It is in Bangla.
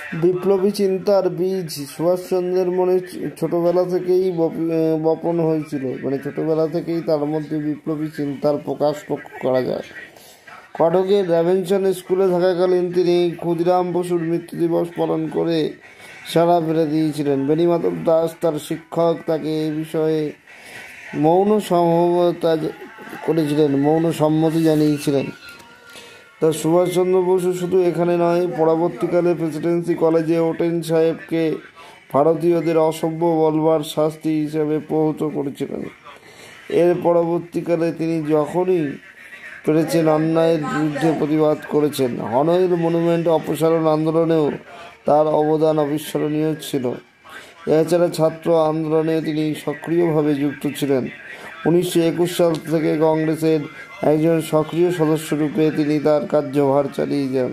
বিপ্লবী চিন্তার বীজ সুভাষচন্দ্রের মনে ছোটবেলা থেকেই বপন হয়েছিল, ছোটবেলা থেকেই তার মধ্যে বিপ্লবী চিন্তার প্রকাশ লক্ষ্য করা যায়। কটকের রেভেনশন স্কুলে থাকাকালীন তিনি ক্ষুদিরাম বসুর মৃত্যু দিবস পালন করে সাড়া ফেলে দিয়েছিলেন। বেণীমাধব দাস তার শিক্ষক তাকে এ বিষয়ে মৌন সম্মতি জানিয়েছিলেন। তা সুভাষচন্দ্র বসু শুধু এখানে নয়, পরবর্তীকালে প্রেসিডেন্সি কলেজে ওটেন সাহেবকে ভারতীয়দের অসভ্য বলবার শাস্তি হিসেবে প্রহত করেছিলেন। এর পরবর্তীকালে তিনি যখনই পেরেছেন অন্যায়ের বিরুদ্ধে প্রতিবাদ করেছেন। হনয়ের মনুমেন্ট অপসারণ আন্দোলনেও তার অবদান অবিস্মরণীয় ছিল। এছাড়া ছাত্র আন্দোলনে তিনি সক্রিয়ভাবে যুক্ত ছিলেন। 1921 সাল থেকে কংগ্রেসের একজন সক্রিয় সদস্যরূপে তিনি তার কার্যভার চালিয়ে যান।